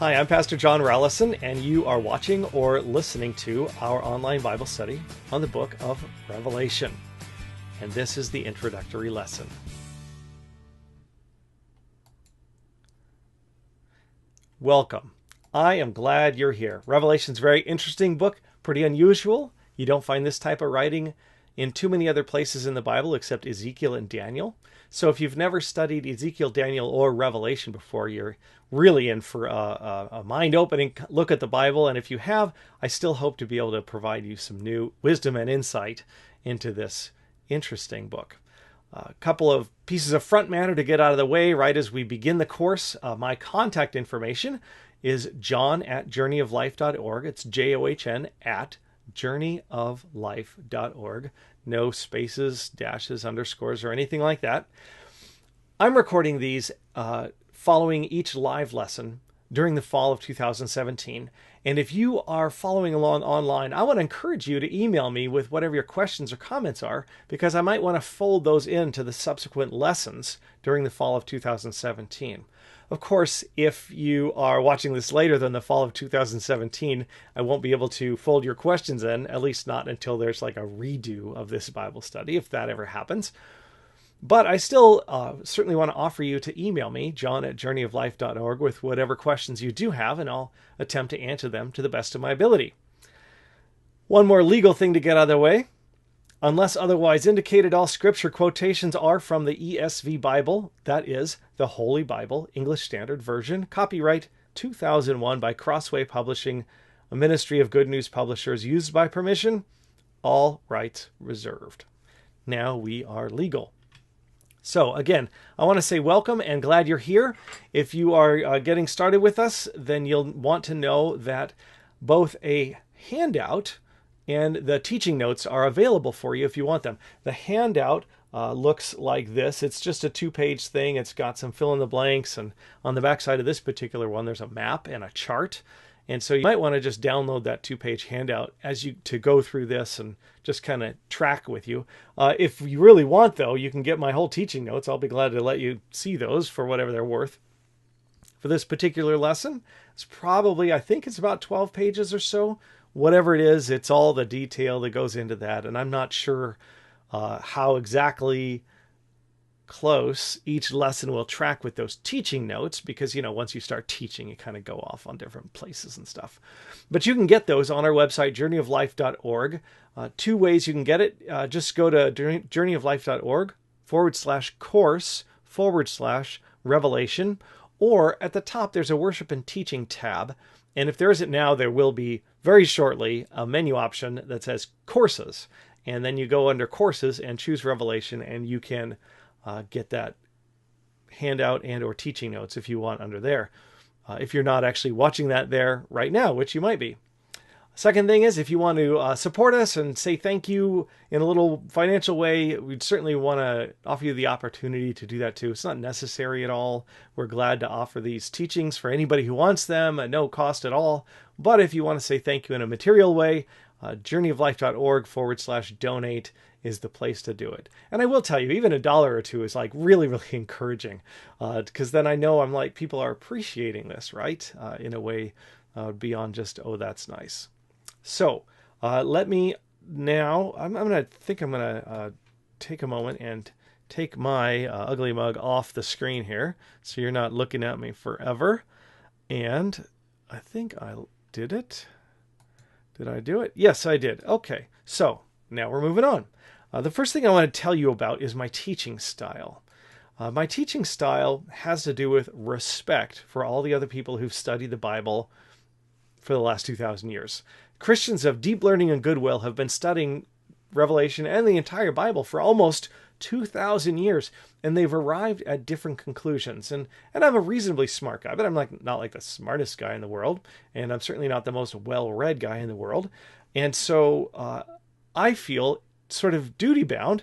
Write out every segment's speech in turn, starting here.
Hi, I'm Pastor John Rallison, and you are watching or listening to our online Bible study on the book of Revelation. And this is the introductory lesson. Welcome. I am glad you're here. Revelation's a very interesting book, pretty unusual. You don't find this type of writing in too many other places in the Bible except Ezekiel and Daniel. So if you've never studied Ezekiel, Daniel, or Revelation before, you're really in for a mind-opening look at the Bible. And if you have, I still hope to be able to provide you some new wisdom and insight into this interesting book. A couple of pieces of front matter to get out of the way right as we begin the course. My contact information is john@journeyoflife.org. It's JOHN at journeyoflife.org. No spaces, dashes, underscores, or anything like that. I'm recording these following each live lesson during the fall of 2017. And if you are following along online, I want to encourage you to email me with whatever your questions or comments are, because I might want to fold those into the subsequent lessons during the fall of 2017. Of course, if you are watching this later than the fall of 2017, I won't be able to fold your questions in, at least not until there's like a redo of this Bible study, if that ever happens. But I still certainly want to offer you to email me, john@journeyoflife.org, with whatever questions you do have, and I'll attempt to answer them to the best of my ability. One more legal thing to get out of the way. Unless otherwise indicated, all scripture quotations are from the ESV Bible, that is, the Holy Bible, English Standard Version, copyright 2001 by Crossway Publishing, a ministry of Good News Publishers, used by permission, all rights reserved. Now we are legal. So again, I want to say welcome and glad you're here. If you are getting started with us, then you'll want to know that both a handout and the teaching notes are available for you if you want them. The handout looks like this. It's just a 2-page thing. It's got some fill in the blanks, and on the back side of this particular one, there's a map and a chart. And so you might want to just download that 2-page handout to go through this and just kind of track with you. If you really want, though, you can get my whole teaching notes. I'll be glad to let you see those for whatever they're worth. For this particular lesson, it's probably, I think it's about 12 pages or so. Whatever it is, it's all the detail that goes into that. And I'm not sure how exactly close each lesson will track with those teaching notes, because, once you start teaching, you kind of go off on different places and stuff. But you can get those on our website, journeyoflife.org. 2 ways you can get it. Just go to journeyoflife.org/course/Revelation, or at the top, there's a worship and teaching tab. And if there isn't now, there will be very shortly a menu option that says courses. And then you go under courses and choose Revelation, and you can get that handout and or teaching notes if you want under there. If you're not actually watching that there right now, which you might be. Second thing is, if you want to support us and say thank you in a little financial way, we'd certainly want to offer you the opportunity to do that too. It's not necessary at all. We're glad to offer these teachings for anybody who wants them at no cost at all. But if you want to say thank you in a material way, journeyoflife.org/donate is the place to do it. And I will tell you, even $1 or $2 is like really, really encouraging, because then I know I'm like, people are appreciating this, right? In a way beyond just, oh, that's nice. So let me now, I'm going to take a moment and take my ugly mug off the screen here, so you're not looking at me forever. And I think I did it. Did I do it? Yes, I did. Okay, so now we're moving on. The first thing I want to tell you about is my teaching style. My teaching style has to do with respect for all the other people who've studied the Bible for the last 2,000 years. Christians of deep learning and goodwill have been studying Revelation and the entire Bible for almost 2,000 years, and they've arrived at different conclusions. And I'm a reasonably smart guy, but I'm not like the smartest guy in the world, and I'm certainly not the most well-read guy in the world. And so I feel sort of duty-bound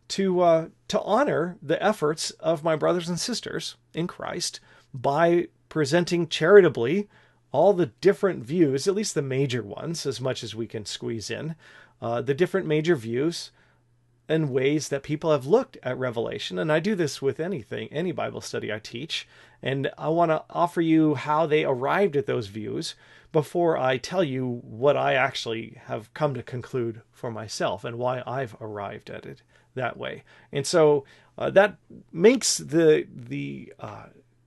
to honor the efforts of my brothers and sisters in Christ by presenting charitably all the different views, at least the major ones, as much as we can squeeze in, the different major views and ways that people have looked at Revelation. And I do this with any Bible study I teach. And I want to offer you how they arrived at those views before I tell you what I actually have come to conclude for myself and why I've arrived at it that way. And so that makes the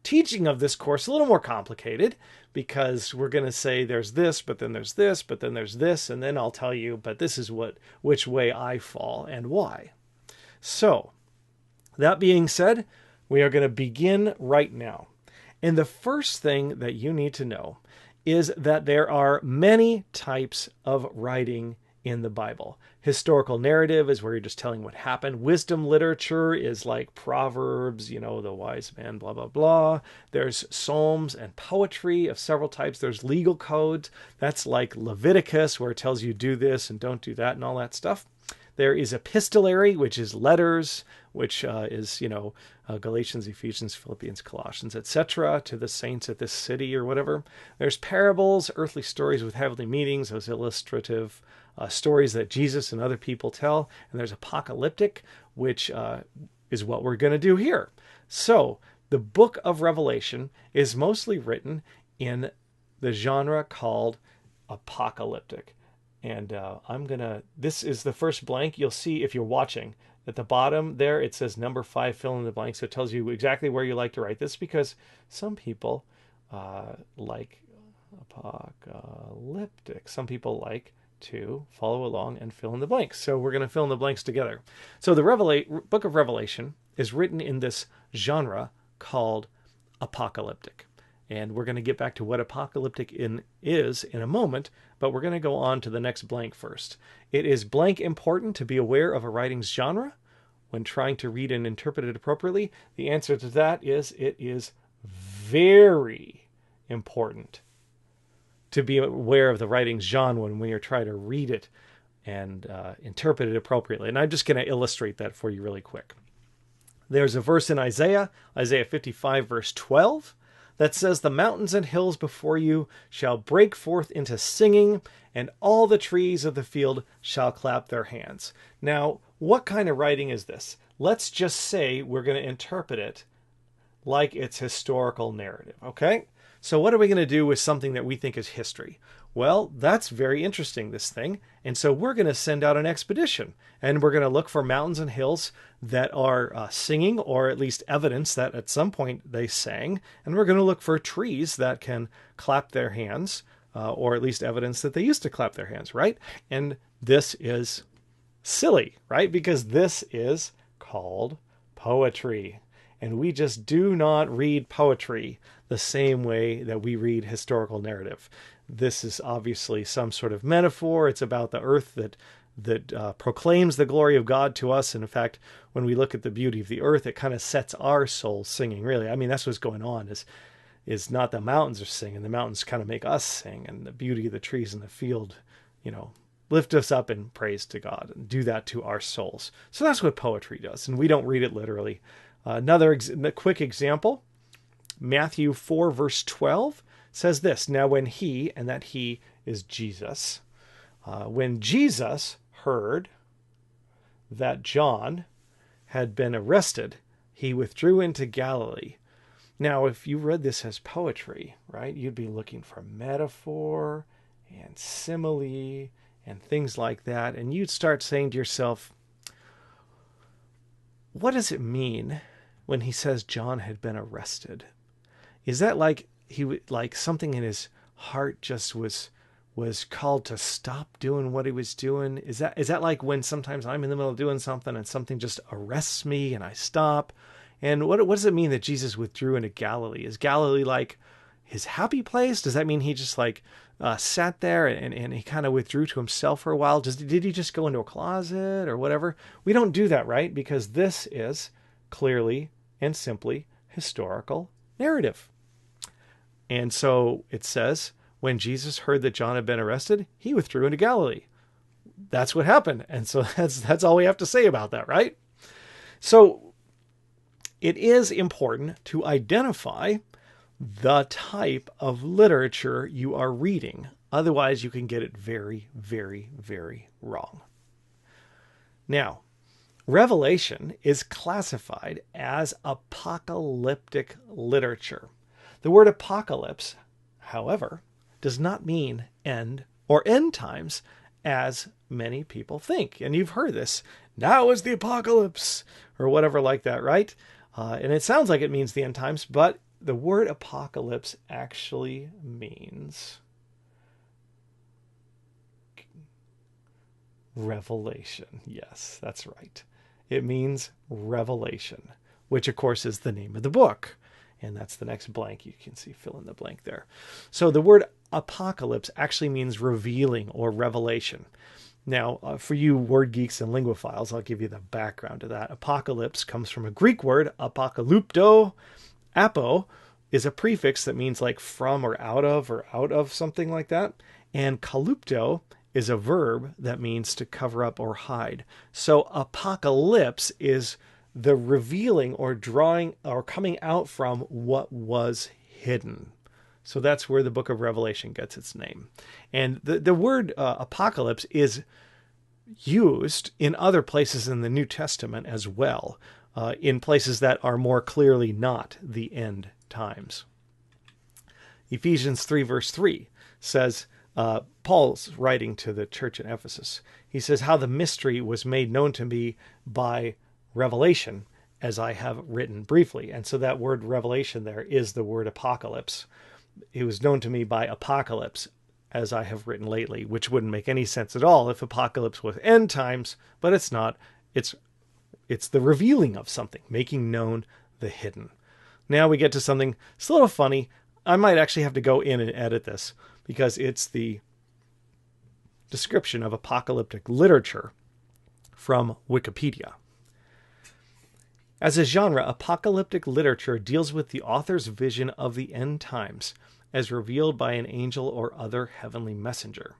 teaching of this course a little more complicated, because we're going to say there's this, but then there's this, but then there's this, and then I'll tell you, but this is which way I fall and why. So, that being said, we are going to begin right now. And the first thing that you need to know is that there are many types of writing in the Bible. Historical narrative is where you're just telling what happened. Wisdom literature is like Proverbs, the wise man, blah, blah, blah. There's Psalms and poetry of several types. There's legal codes. That's like Leviticus, where it tells you do this and don't do that and all that stuff. There is epistolary, which is letters, which is, Galatians, Ephesians, Philippians, Colossians, etc., to the saints at this city or whatever. There's parables, earthly stories with heavenly meanings, those illustrative stories that Jesus and other people tell. And there's apocalyptic, which is what we're going to do here. So the book of Revelation is mostly written in the genre called apocalyptic. And this is the first blank. You'll see if you're watching at the bottom there, it says number 5, fill in the blank. So it tells you exactly where you like to write this, because some people like apocalyptic. Some people like to follow along and fill in the blanks. So we're going to fill in the blanks together. So the book of Revelation is written in this genre called apocalyptic. And we're going to get back to what apocalyptic is in a moment, but we're going to go on to the next blank first. It is blank important to be aware of a writing's genre when trying to read and interpret it appropriately. The answer to that is it is very important to be aware of the writing's genre when you're trying to read it and interpret it appropriately. And I'm just going to illustrate that for you really quick. There's a verse in Isaiah 55, verse 12, that says, "The mountains and hills before you shall break forth into singing, and all the trees of the field shall clap their hands." Now, what kind of writing is this? Let's just say we're going to interpret it like it's historical narrative, okay? So what are we going to do with something that we think is history? Well, that's very interesting, this thing. And so we're going to send out an expedition, and we're going to look for mountains and hills that are singing, or at least evidence that at some point they sang. And we're going to look for trees that can clap their hands, or at least evidence that they used to clap their hands, right? And this is silly, right? Because this is called poetry. And we just do not read poetry the same way that we read historical narrative. This is obviously some sort of metaphor. It's about the earth that proclaims the glory of God to us. And in fact, when we look at the beauty of the earth, it kind of sets our souls singing, really. I mean, that's what's going on, is not the mountains are singing. The mountains kind of make us sing, and the beauty of the trees in the field, lift us up in praise to God and do that to our souls. So that's what poetry does, and we don't read it literally. Another quick example, Matthew 4, verse 12 says this: "Now when he," and that he is Jesus, when Jesus heard that John had been arrested, he withdrew into Galilee. Now, if you read this as poetry, right, you'd be looking for metaphor and simile and things like that, and you'd start saying to yourself, what does it mean when he says John had been arrested? Is that like something in his heart just was called to stop doing what he was doing? Is that like when sometimes I'm in the middle of doing something and something just arrests me and I stop? And what does it mean that Jesus withdrew into Galilee? Is Galilee like his happy place? Does that mean he just sat there and he kind of withdrew to himself for a while? Did he just go into a closet or whatever? We don't do that, right? Because this is clearly and simply historical narrative. And so it says, when Jesus heard that John had been arrested, he withdrew into Galilee. That's what happened. And so that's all we have to say about that, right? So it is important to identify the type of literature you are reading. Otherwise, you can get it very, very, very wrong. Now, Revelation is classified as apocalyptic literature. The word apocalypse, however, does not mean end or end times, as many people think. And you've heard this. Now is the apocalypse, or whatever like that, right? And it sounds like it means the end times, but the word apocalypse actually means revelation. Yes, that's right. It means revelation, which of course is the name of the book. And that's the next blank. You can see fill in the blank there. So the word apocalypse actually means revealing or revelation. Now, for you word geeks and linguophiles, I'll give you the background to that. Apocalypse comes from a Greek word, apokalypto. Apo is a prefix that means like from or out of something like that. And kalypto is a verb that means to cover up or hide. So apocalypse is the revealing or drawing or coming out from what was hidden. So that's where the book of Revelation gets its name. And the word apocalypse is used in other places in the New Testament as well, in places that are more clearly not the end times. Ephesians 3 verse 3 says, Paul's writing to the church in Ephesus. He says, how the mystery was made known to me by revelation, as I have written briefly. And so that word revelation there is the word apocalypse. It was known to me by apocalypse, as I have written lately, which wouldn't make any sense at all if apocalypse was end times, but it's not. It's the revealing of something, making known the hidden. Now we get to something, it's a little funny. I might actually have to go in and edit this because it's the description of apocalyptic literature from Wikipedia. As a genre, apocalyptic literature deals with the author's vision of the end times as revealed by an angel or other heavenly messenger.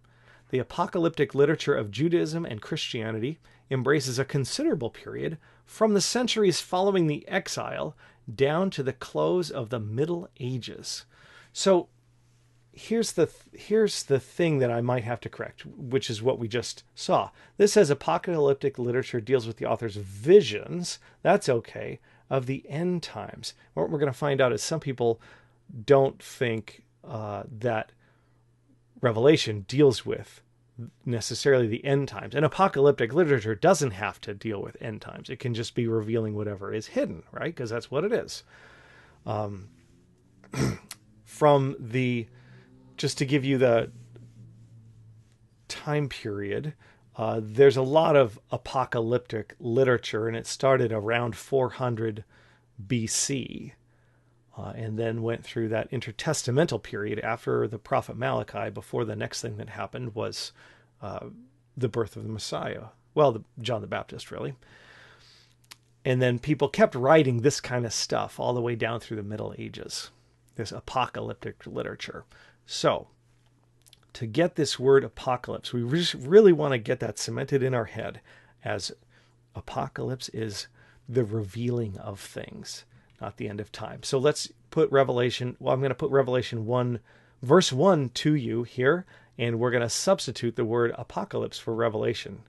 The apocalyptic literature of Judaism and Christianity embraces a considerable period from the centuries following the exile down to the close of the Middle Ages. So here's the thing that I might have to correct, which is what we just saw. This says apocalyptic literature deals with the author's visions. That's okay. Of the end times. What we're going to find out is some people don't think that Revelation deals with necessarily the end times. And apocalyptic literature doesn't have to deal with end times. It can just be revealing whatever is hidden, right? Because that's what it is. Just to give you the time period, there's a lot of apocalyptic literature, and it started around 400 BC, and then went through that intertestamental period after the prophet Malachi, before the next thing that happened was the birth of the Messiah. Well, John the Baptist, really. And then people kept writing this kind of stuff all the way down through the Middle Ages, this apocalyptic literature. So, to get this word apocalypse, we really want to get that cemented in our head, as apocalypse is the revealing of things, not the end of time. So let's put Revelation, I'm going to put Revelation 1, verse 1 to you here, and we're going to substitute the word apocalypse for revelation.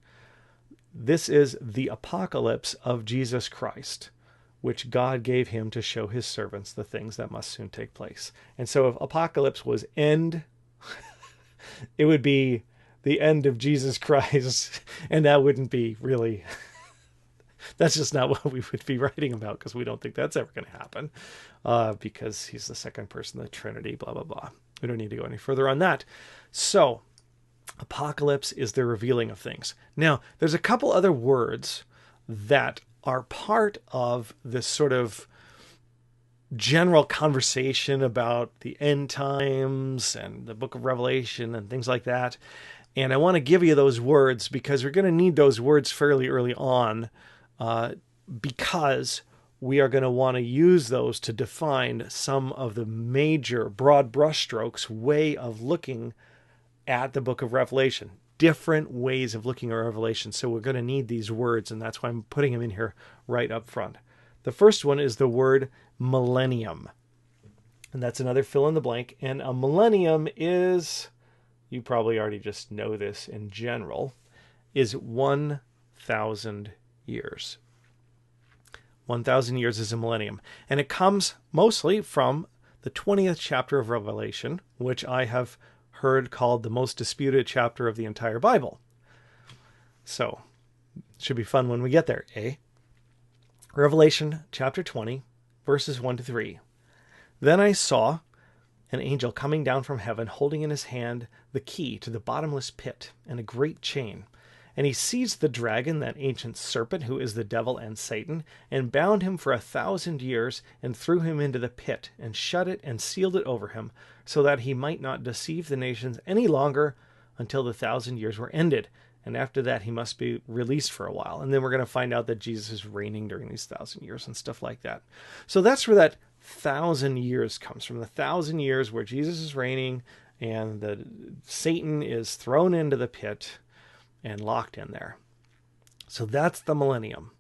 This is the apocalypse of Jesus Christ, which God gave him to show his servants the things that must soon take place. And so if apocalypse was end, it would be the end of Jesus Christ, and that wouldn't be really, that's just not what we would be writing about, because we don't think that's ever going to happen, because he's the second person of the Trinity, blah, blah, blah. We don't need to go any further on that. So apocalypse is the revealing of things. Now, there's a couple other words that are part of this sort of general conversation about the end times and the book of Revelation and things like that. And I want to give you those words because we're going to need those words fairly early on, because we are going to want to use those to define some of the major broad brushstrokes way of looking at the book of Revelation. Different ways of looking at Revelation. So we're going to need these words, and that's why I'm putting them in here right up front. The first one is the word millennium. And that's another fill in the blank. And a millennium is, you probably already just know this in general, is 1,000 years. 1,000 years is a millennium. And it comes mostly from the 20th chapter of Revelation, which I have heard called the most disputed chapter of the entire Bible. So, it should be fun when we get there, eh? Revelation chapter 20, verses 1 to 3. Then I saw an angel coming down from heaven, holding in his hand the key to the bottomless pit and a great chain. And he seized the dragon, that ancient serpent who is the devil and Satan, and bound him for 1,000 years, and threw him into the pit, and shut it and sealed it over him, so that he might not deceive the nations any longer until the 1,000 years were ended. And after that, he must be released for a while. And then we're going to find out that Jesus is reigning during these 1,000 years and stuff like that. So that's where that 1,000 years comes from. The 1,000 years where Jesus is reigning and the Satan is thrown into the pit and locked in there. So that's the millennium.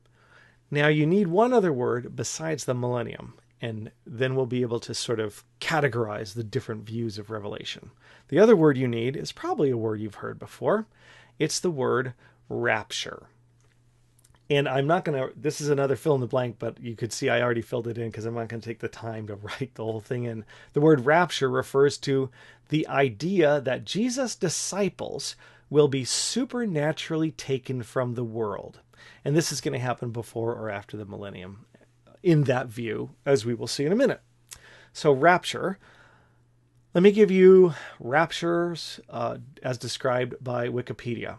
Now you need one other word besides the millennium, and then we'll be able to sort of categorize the different views of Revelation. The other word you need is probably a word you've heard before. It's the word rapture. And I'm not going to, this is another fill in the blank, but you could see I already filled it in because I'm not going to take the time to write the whole thing in. The word rapture refers to the idea that Jesus' disciples will be supernaturally taken from the world. And this is going to happen before or after the millennium, in that view, as we will see in a minute. So rapture, let me give you raptures as described by Wikipedia.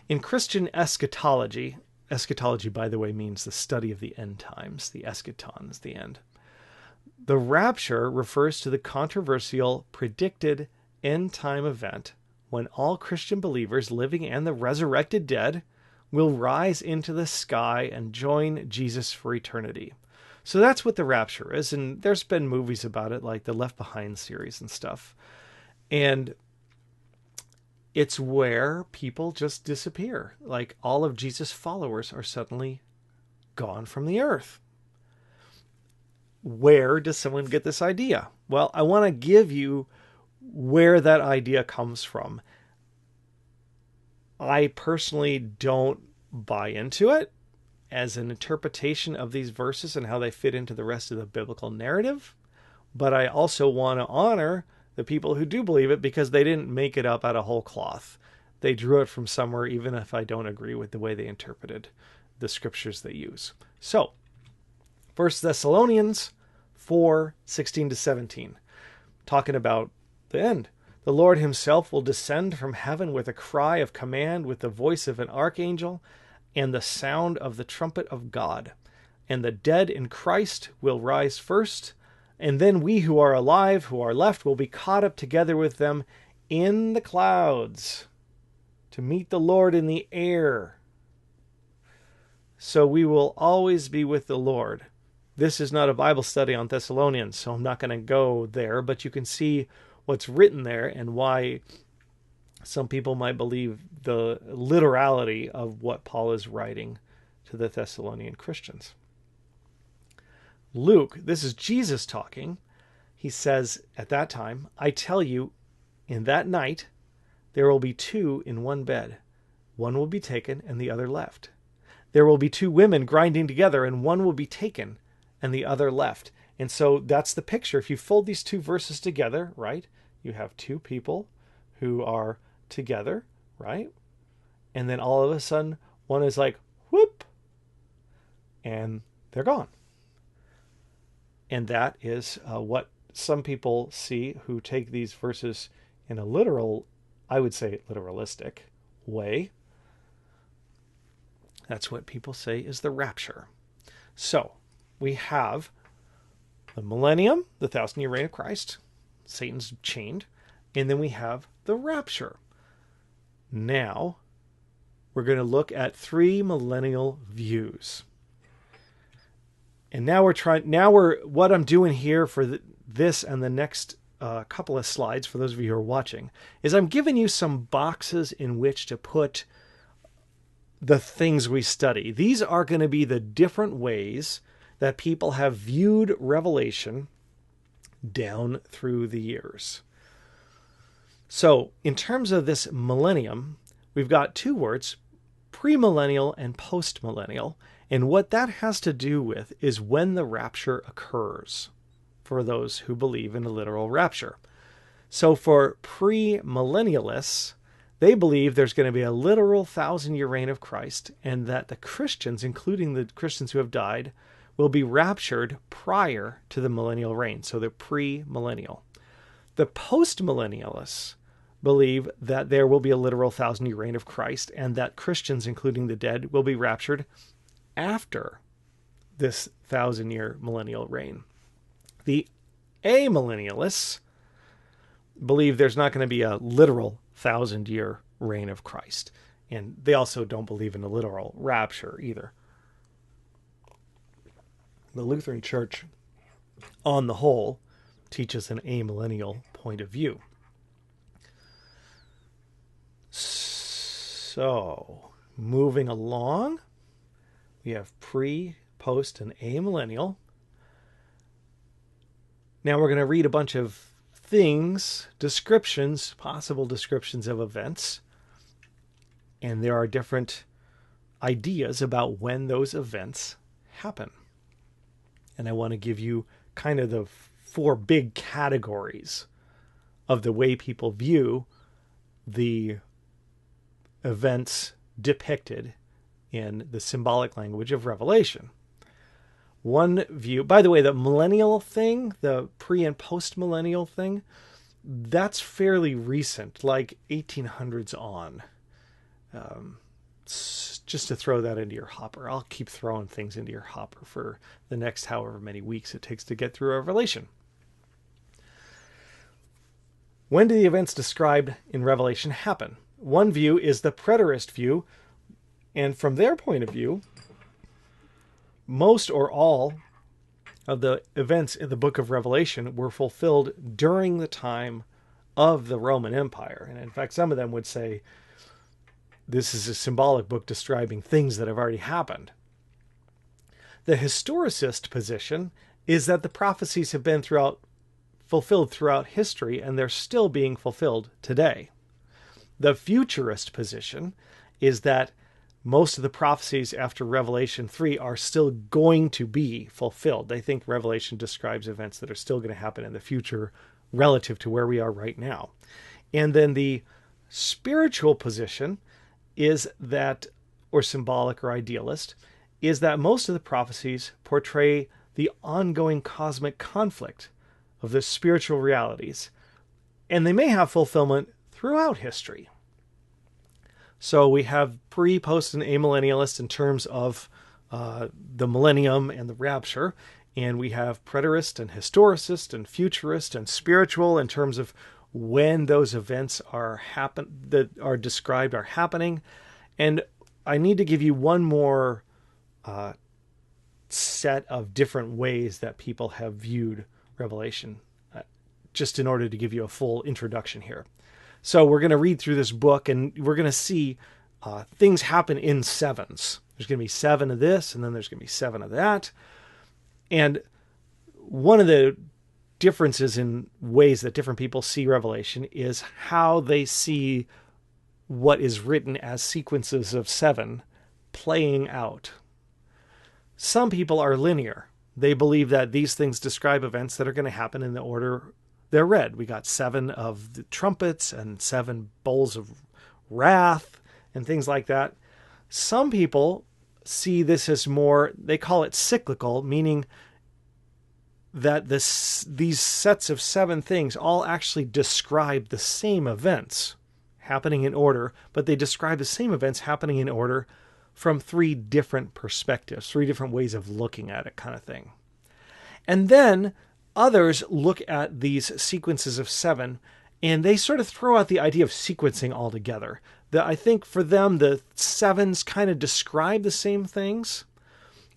In Christian eschatology, eschatology, by the way, means the study of the end times. The eschaton is the end. The rapture refers to the controversial predicted end time event when all Christian believers, living and the resurrected dead, will rise into the sky and join Jesus for eternity. So that's what the rapture is, and there's been movies about it, like the Left Behind series and stuff. And it's where people just disappear. Like all of Jesus' followers are suddenly gone from the earth. Where does someone get this idea? Well, I want to give you where that idea comes from. I personally don't buy into it as an interpretation of these verses and how they fit into the rest of the biblical narrative. But I also want to honor the people who do believe it because they didn't make it up out of whole cloth. They drew it from somewhere, even if I don't agree with the way they interpreted the scriptures they use. So, 1 Thessalonians 4:16-17, talking about the end. The Lord himself will descend from heaven with a cry of command, with the voice of an archangel, and the sound of the trumpet of God. And the dead in Christ will rise first, and then we who are alive, who are left, will be caught up together with them in the clouds to meet the Lord in the air. So we will always be with the Lord. This is not a Bible study on Thessalonians, so I'm not going to go there, but you can see what's written there and why some people might believe the literality of what Paul is writing to the Thessalonian Christians. Luke, this is Jesus talking. He says at that time, I tell you, in that night, there will be two in one bed. One will be taken and the other left. There will be two women grinding together, and one will be taken and the other left. And so that's the picture. If you fold these two verses together, right, you have two people who are together, right? And then all of a sudden, one is like, whoop, and they're gone. And that is what some people see who take these verses in a literal, I would say literalistic way. That's what people say is the rapture. So we have the millennium, the 1,000-year reign of Christ. Satan's chained. And then we have the rapture. Now, we're going to look at three millennial views. And what I'm doing here for this and the next couple of slides, for those of you who are watching, is I'm giving you some boxes in which to put the things we study. These are going to be the different ways that people have viewed Revelation down through the years. So, in terms of this millennium, we've got two words, premillennial and postmillennial. And what that has to do with is when the rapture occurs, for those who believe in a literal rapture. So for premillennialists, they believe there's going to be a literal 1,000-year reign of Christ, and that the Christians, including the Christians who have died, will be raptured prior to the millennial reign. So they're premillennial. The postmillennialists believe that there will be a literal 1,000-year reign of Christ, and that Christians, including the dead, will be raptured after this 1,000-year millennial reign. The amillennialists believe there's not going to be a literal 1,000-year reign of Christ. And they also don't believe in a literal rapture either. The Lutheran Church, on the whole, teaches an amillennial point of view. So, moving along, we have pre, post, and amillennial. Now we're going to read a bunch of things, descriptions, possible descriptions of events. And there are different ideas about when those events happen. And I want to give you kind of the 4 big categories of the way people view the events depicted in the symbolic language of Revelation. One view, by the way, the millennial thing, the pre and post millennial thing, that's fairly recent, like 1800s on. Just to throw that into your hopper. I'll keep throwing things into your hopper for the next however many weeks it takes to get through Revelation. When do the events described in Revelation happen? One view is the preterist view, and from their point of view, most or all of the events in the book of Revelation were fulfilled during the time of the Roman Empire. And in fact, some of them would say this is a symbolic book describing things that have already happened. The historicist position is that the prophecies have been fulfilled throughout history, and they're still being fulfilled today. The futurist position is that most of the prophecies after Revelation 3 are still going to be fulfilled. They think Revelation describes events that are still going to happen in the future relative to where we are right now. And then the spiritual position is that, or symbolic or idealist, is that most of the prophecies portray the ongoing cosmic conflict of the spiritual realities, and they may have fulfillment throughout history. So we have pre, post, and amillennialists in terms of the millennium and the rapture, and we have preterist and historicist and futurist and spiritual in terms of when those events that are described are happening. And I need to give you one more set of different ways that people have viewed Revelation, just in order to give you a full introduction here. So we're going to read through this book, and we're going to see things happen in sevens. There's going to be 7 of this, and then there's going to be 7 of that. And one of the differences in ways that different people see Revelation is how they see what is written as sequences of 7 playing out. Some people are linear. They believe that these things describe events that are going to happen in the order they're read. We got 7 of the trumpets and 7 bowls of wrath and things like that. Some people see this as more, they call it cyclical, meaning that these sets of 7 things all actually describe the same events happening in order, but they describe the same events happening in order from 3 different perspectives, 3 different ways of looking at it, kind of thing. And then others look at these sequences of 7 and they sort of throw out the idea of sequencing altogether. I think for them, the 7s kind of describe the same things,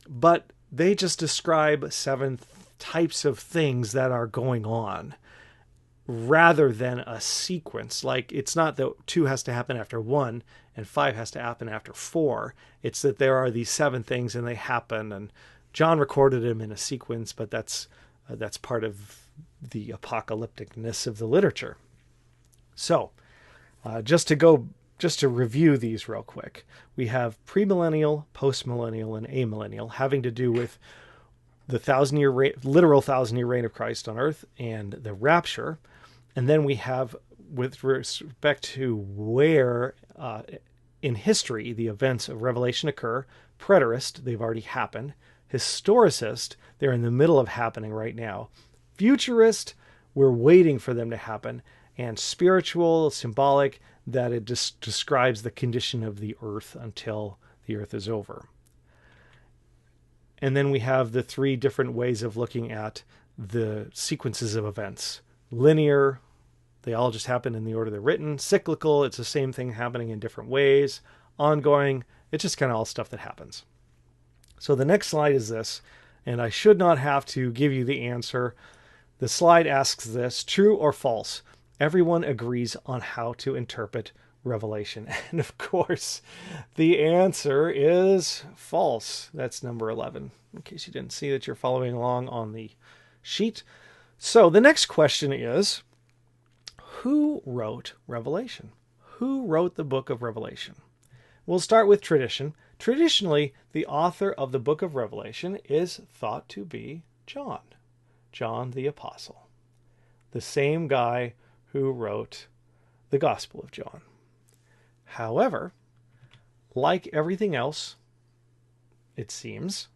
but they just describe 7 types of things that are going on rather than a sequence. Like, it's not that 2 has to happen after 1 and 5 has to happen after 4. It's that there are these 7 things and they happen, and John recorded them in a sequence, but that's part of the apocalypticness of the literature. So, just just to review these real quick, we have premillennial, postmillennial, and amillennial, having to do with the literal 1,000-year reign of Christ on earth and the rapture. And then we have, with respect to where in history the events of Revelation occur, preterist, they've already happened. Historicist, they're in the middle of happening right now. Futurist, we're waiting for them to happen. And spiritual, symbolic, that it just describes the condition of the earth until the earth is over. And then we have the three different ways of looking at the sequences of events. Linear, they all just happen in the order they're written. Cyclical, it's the same thing happening in different ways. Ongoing, it's just kind of all stuff that happens. So the next slide is this, and I should not have to give you the answer. The slide asks this: true or false? Everyone agrees on how to interpret Revelation. And of course, the answer is false. That's number 11, in case you didn't see that you're following along on the sheet. So the next question is, who wrote Revelation? Who wrote the book of Revelation? We'll start with tradition. Traditionally, the author of the book of Revelation is thought to be John the Apostle, the same guy who wrote the Gospel of John. However, like everything else, it seems,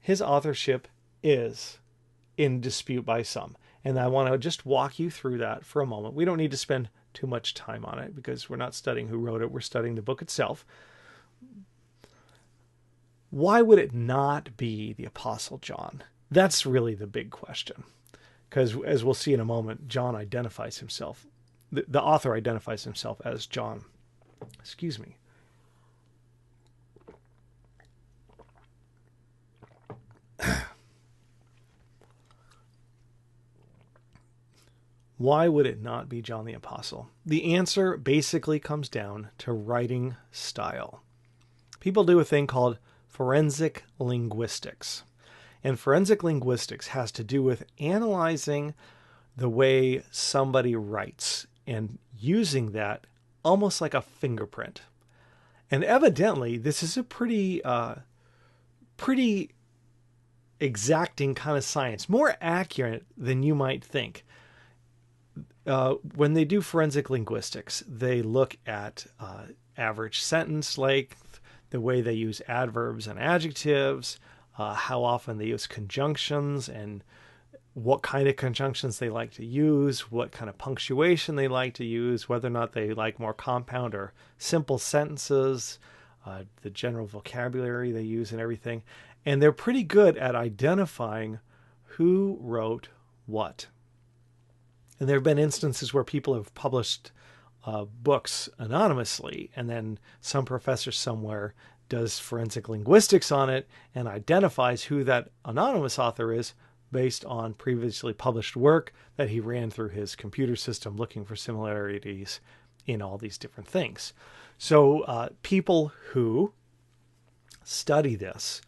his authorship is in dispute by some. And I want to just walk you through that for a moment. We don't need to spend too much time on it because we're not studying who wrote it. We're studying the book itself. Why would it not be the Apostle John? That's really the big question. Because as we'll see in a moment, John identifies himself. The author identifies himself as John. Excuse me. Why would it not be John the Apostle? The answer basically comes down to writing style. People do a thing called forensic linguistics. And forensic linguistics has to do with analyzing the way somebody writes and using that almost like a fingerprint. And evidently, this is a pretty exacting kind of science, more accurate than you might think. When they do forensic linguistics, they look at average sentence length, the way they use adverbs and adjectives, how often they use conjunctions and what kind of conjunctions they like to use, what kind of punctuation they like to use, whether or not they like more compound or simple sentences, the general vocabulary they use and everything. And they're pretty good at identifying who wrote what. And there have been instances where people have published books anonymously, and then some professor somewhere does forensic linguistics on it and identifies who that anonymous author is based on previously published work that he ran through his computer system looking for similarities in all these different things. So people who study this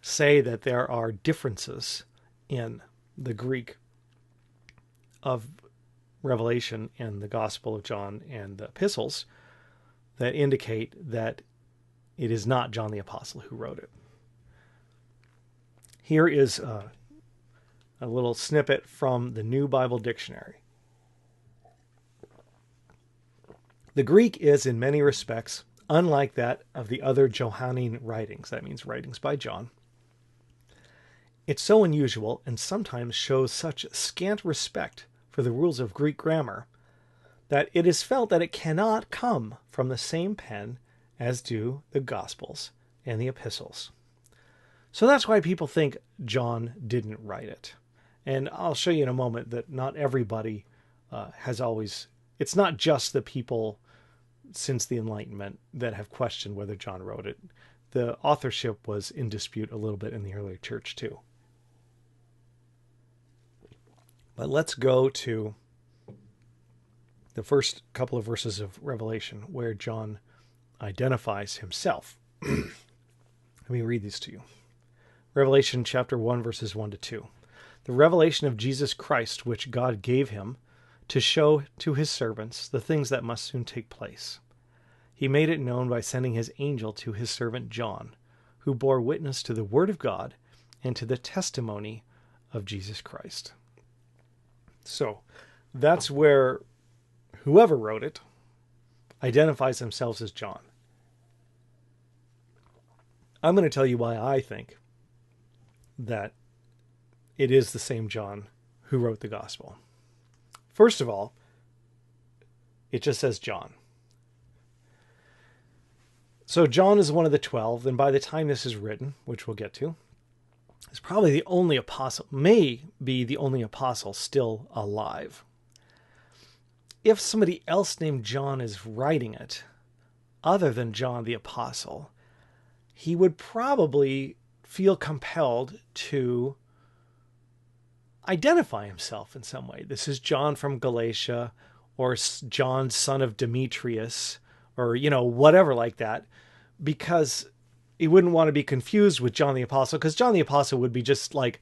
say that there are differences in the Greek of Revelation and the Gospel of John and the epistles that indicate that it is not John the Apostle who wrote it. Here is a little snippet from the New Bible Dictionary. The Greek is, in many respects, unlike that of the other Johannine writings. That means writings by John. It's so unusual and sometimes shows such scant respect for the rules of Greek grammar that it is felt that it cannot come from the same pen as do the Gospels and the epistles. So that's why people think John didn't write it. And I'll show you in a moment that not everybody has always... It's not just the people since the Enlightenment that have questioned whether John wrote it. The authorship was in dispute a little bit in the early church too. But let's go to the first couple of verses of Revelation where John identifies himself. Let me read these to you. Revelation chapter 1, verses 1 to 2. The revelation of Jesus Christ, which God gave him to show to his servants the things that must soon take place. he made it known by sending his angel to his servant John, who bore witness to the word of God and to the testimony of Jesus Christ. So that's where whoever wrote it identifies themselves as John. I'm going to tell you why I think that it is the same John who wrote the gospel. First of all, it just says John. So John is one of the 12, and by the time this is written, which we'll get to, is probably the only apostle, may be the only apostle still alive. If somebody else named John is writing it, other than John the apostle, he would probably feel compelled to identify himself in some way. This is John from Galatia, or John, son of Demetrius, or, whatever like that, because he wouldn't want to be confused with John the Apostle, because John the Apostle would be just like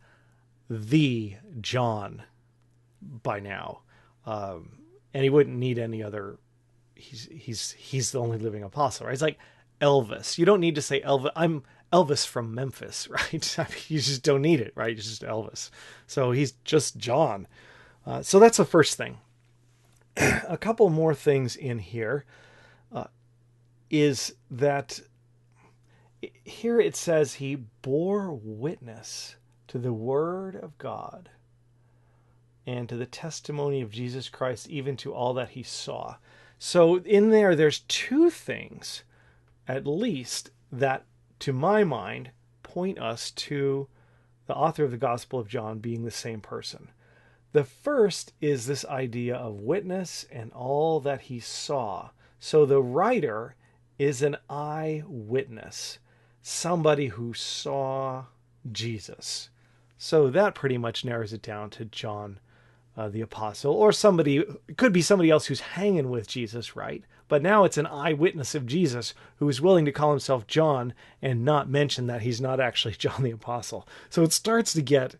the John by now. And he wouldn't need any other, he's the only living apostle, right? It's like Elvis. You don't need to say Elvis. I'm Elvis from Memphis, right? I mean, you just don't need it, right? It's just Elvis. So he's just John. So that's the first thing. A couple more things in here is that here it says he bore witness to the word of God and to the testimony of Jesus Christ, even to all that he saw. So in there's two things, at least, that, to my mind, point us to the author of the Gospel of John being the same person. The first is this idea of witness and all that he saw. So the writer is an eyewitness, somebody who saw Jesus. So that pretty much narrows it down to John the Apostle, or somebody, it could be somebody else who's hanging with Jesus, right? But now it's an eyewitness of Jesus who is willing to call himself John and not mention that he's not actually John the Apostle. So it starts to get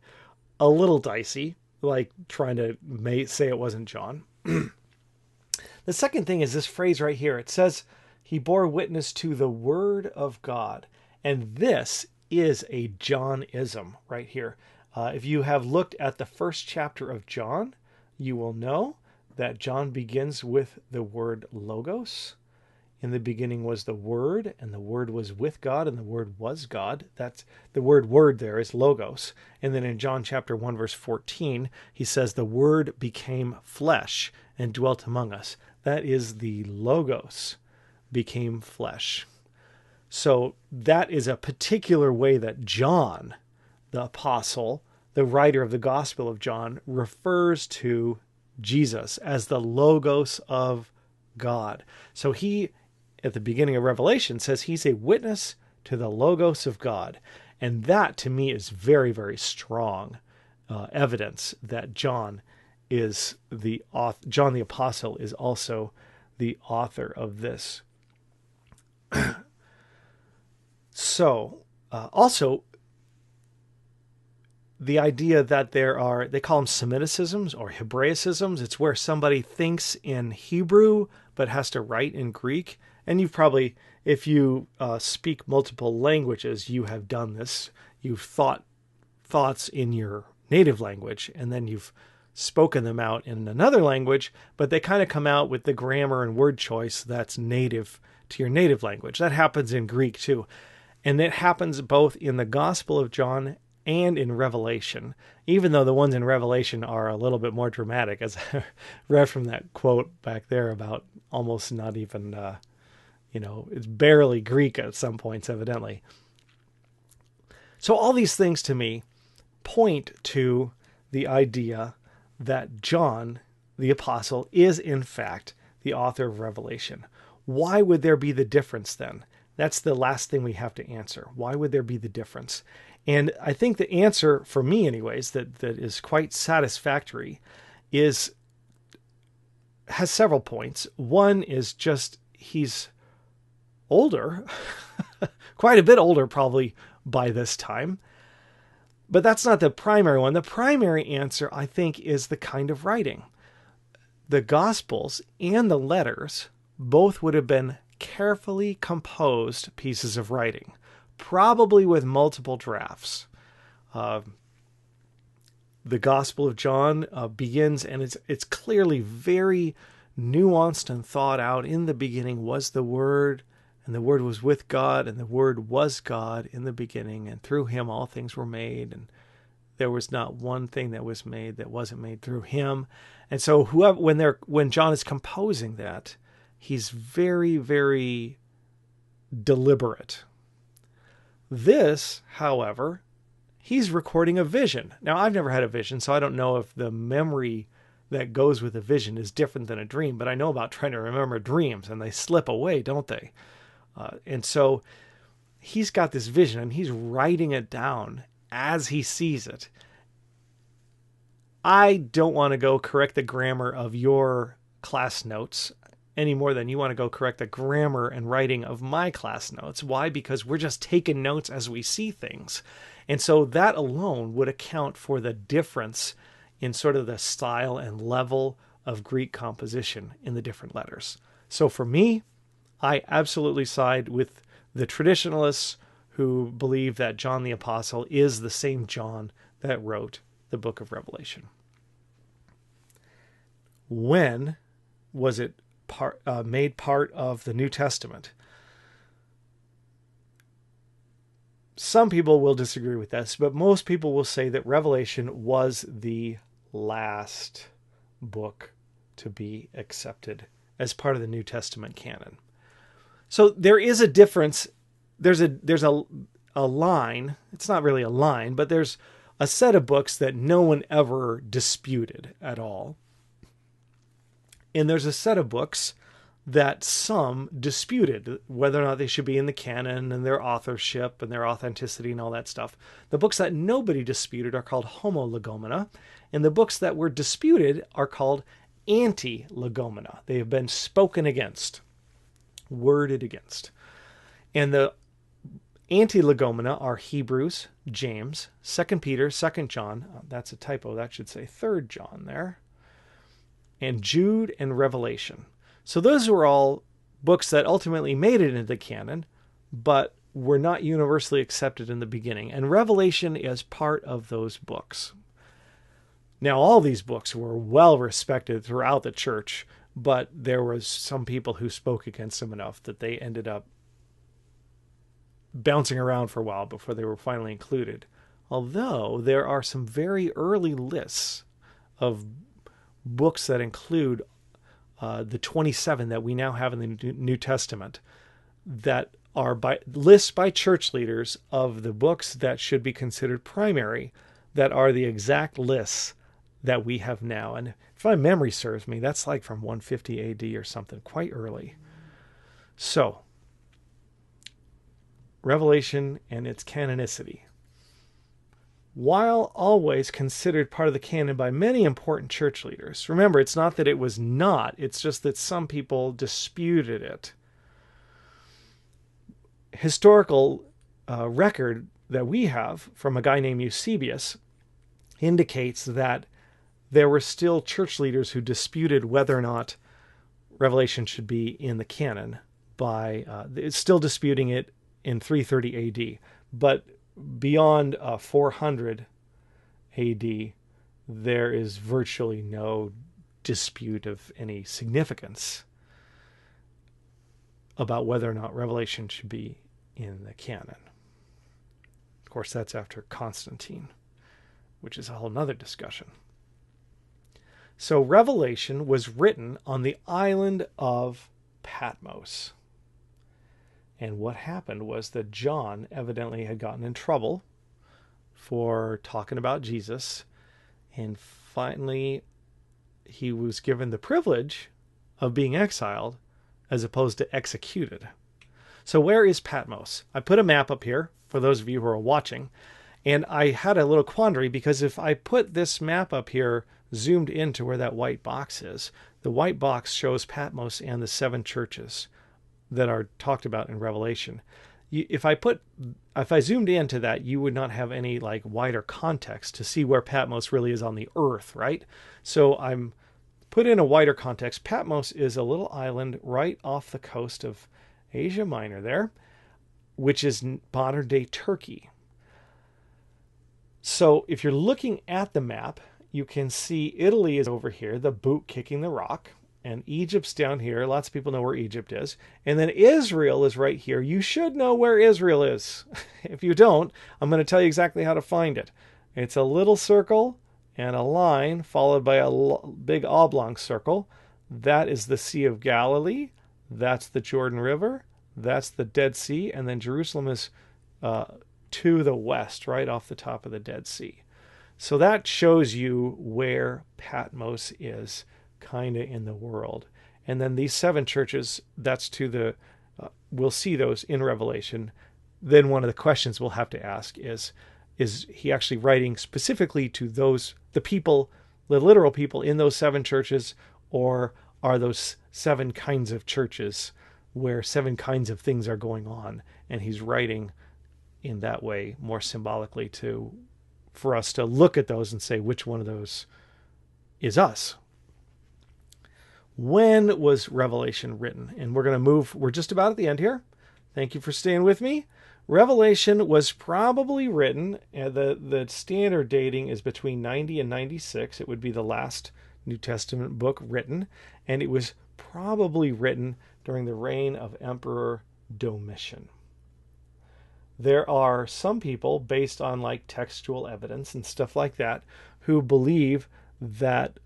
a little dicey, like trying to say it wasn't John. The second thing is this phrase right here. It says he bore witness to the word of God. And this is a Johnism right here. If you have looked at the first chapter of John, you will know that John begins with the word logos. In the beginning was the Word, and the Word was with God, and the Word was God. That's the word there is logos. And then in John chapter 1, verse 14, he says the Word became flesh and dwelt among us. That is the logos became flesh. So that is a particular way that John, the apostle, the writer of the Gospel of John, refers to Jesus as the logos of God. So he, at the beginning of Revelation, says he's a witness to the logos of God. And that, to me, is very, very strong evidence that John is the author. John the Apostle is also the author of this. So, also, the idea that there are, they call them Semiticisms or Hebraicisms. It's where somebody thinks in Hebrew but has to write in Greek. And you've probably, if you speak multiple languages, you have done this. You've thought thoughts in your native language, and then you've spoken them out in another language, but they kind of come out with the grammar and word choice that's native to your native language. That happens in Greek too. And it happens both in the Gospel of John and in Revelation, even though the ones in Revelation are a little bit more dramatic, as I read from that quote back there about almost not even, it's barely Greek at some points, evidently. So all these things to me point to the idea that John, the apostle, is in fact the author of Revelation. Why would there be the difference then? That's the last thing we have to answer. Why would there be the difference? And I think the answer, for me anyways, that is quite satisfactory has several points. One is just he's older, quite a bit older probably by this time. But that's not the primary one. The primary answer, I think, is the kind of writing. The Gospels and the letters both would have been carefully composed pieces of writing, probably with multiple drafts. The Gospel of John begins, and it's clearly very nuanced and thought out. In the beginning was the Word, and the Word was with God, and the Word was God in the beginning, and through him all things were made, and there was not one thing that was made that wasn't made through him. And so when John is composing that, he's very, very deliberate. This, however, he's recording a vision. Now, I've never had a vision, so I don't know if the memory that goes with a vision is different than a dream, but I know about trying to remember dreams, and they slip away, don't they? And so he's got this vision, and he's writing it down as he sees it. I don't want to go correct the grammar of your class notes any more than you want to go correct the grammar and writing of my class notes. Why? Because we're just taking notes as we see things. And so that alone would account for the difference in sort of the style and level of Greek composition in the different letters. So for me, I absolutely side with the traditionalists who believe that John the Apostle is the same John that wrote the book of Revelation. When was it made part of the New Testament? Some people will disagree with this, but most people will say that Revelation was the last book to be accepted as part of the New Testament canon. So there is a difference. There's a line. It's not really a line, but there's a set of books that no one ever disputed at all. And there's a set of books that some disputed whether or not they should be in the canon and their authorship and their authenticity and all that stuff. The books that nobody disputed are called homolegomena, and the books that were disputed are called anti-legomena. They have been spoken against, worded against. And the anti-legomena are Hebrews, James, 2 Peter, 2 John, that's a typo, that should say 3 John there, and Jude and Revelation. So those were all books that ultimately made it into the canon, but were not universally accepted in the beginning. And Revelation is part of those books. Now, all these books were well respected throughout the church, but there was some people who spoke against them enough that they ended up bouncing around for a while before they were finally included. Although there are some very early lists of books that include the 27 that we now have in the New Testament that are lists by church leaders of the books that should be considered primary, that are the exact lists that we have now. And if my memory serves me, that's like from 150 AD or something, quite early. So, Revelation and its canonicity. While always considered part of the canon by many important church leaders. Remember, it's not that it was not, it's just that some people disputed it. Historical record that we have from a guy named Eusebius indicates that there were still church leaders who disputed whether or not Revelation should be in the canon by still disputing it in 330 AD. But beyond 400 AD, there is virtually no dispute of any significance about whether or not Revelation should be in the canon. Of course, that's after Constantine, which is a whole nother discussion. So Revelation was written on the island of Patmos. And what happened was that John evidently had gotten in trouble for talking about Jesus. And finally, he was given the privilege of being exiled as opposed to executed. So where is Patmos? I put a map up here for those of you who are watching. And I had a little quandary because if I put this map up here zoomed into where that white box is, the white box shows Patmos and the 7 churches that are talked about in Revelation. If I zoomed into that, you would not have any like wider context to see where Patmos really is on the earth, right? So I'm put in a wider context. Patmos is a little island right off the coast of Asia Minor there, which is modern day Turkey. So if you're looking at the map, you can see Italy is over here, the boot kicking the rock, and Egypt's down here. Lots of people know where Egypt is. And then Israel is right here. You should know where Israel is. If you don't, I'm going to tell you exactly how to find it. It's a little circle and a line followed by a big oblong circle. That is the Sea of Galilee. That's the Jordan River. That's the Dead Sea. And then Jerusalem is to the west, right off the top of the Dead Sea. So that shows you where Patmos is kind of in the world. And then these 7 churches, that's to the, we'll see those in Revelation. Then one of the questions we'll have to ask is he actually writing specifically to those, the people, the literal people in those 7 churches, or are those 7 kinds of churches where 7 kinds of things are going on? And he's writing in that way more symbolically for us to look at those and say which one of those is us. When was Revelation written? And we're just about at the end here. Thank you for staying with me. Revelation was probably written, the standard dating is between 90 and 96. It would be the last New Testament book written, and it was probably written during the reign of Emperor Domitian. There are some people, based on like textual evidence and stuff like that, who believe that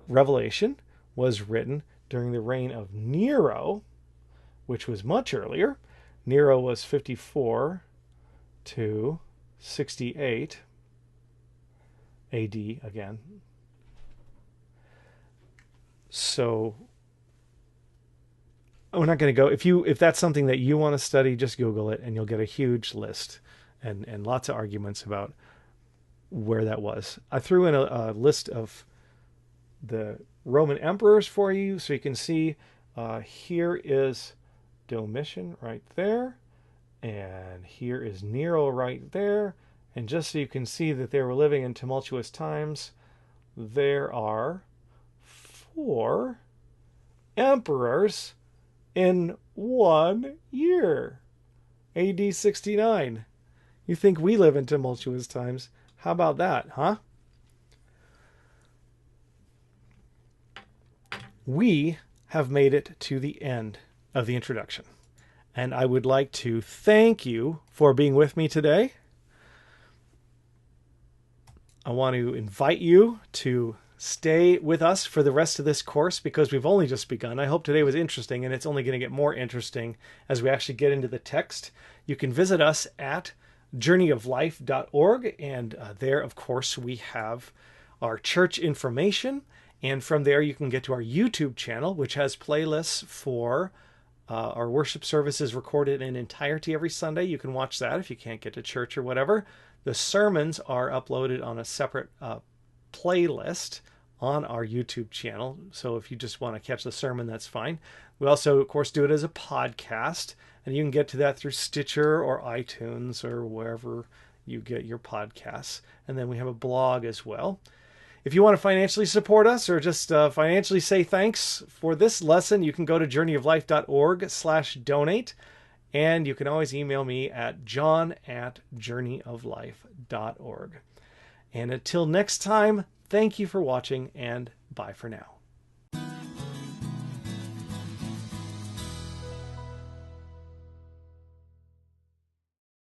Revelation was written during the reign of Nero, which was much earlier. Nero was 54 to 68 AD again. So we're not going to go. If that's something that you want to study, just Google it and you'll get a huge list and lots of arguments about where that was. I threw in a list of the Roman emperors for you so you can see here is Domitian right there, and here is Nero right there, and just so you can see that they were living in tumultuous times, there are 4 emperors in 1 year. AD 69. You think we live in tumultuous times? How about that, huh? We have made it to the end of the introduction, and I would like to thank you for being with me today. I want to invite you to stay with us for the rest of this course because we've only just begun. I hope today was interesting, and it's only going to get more interesting as we actually get into the text. You can visit us at journeyoflife.org, and there, of course, we have our church information, and from there you can get to our YouTube channel, which has playlists for our worship services recorded in entirety every Sunday. You can watch that if you can't get to church or whatever. The sermons are uploaded on a separate playlist on our YouTube channel. So if you just want to catch the sermon, that's fine. We also, of course, do it as a podcast, and you can get to that through Stitcher or iTunes or wherever you get your podcasts. And then we have a blog as well. If you want to financially support us or just financially say thanks for this lesson, you can go to journeyoflife.org/donate. And you can always email me at john@journeyoflife.org. And until next time, thank you for watching, and bye for now.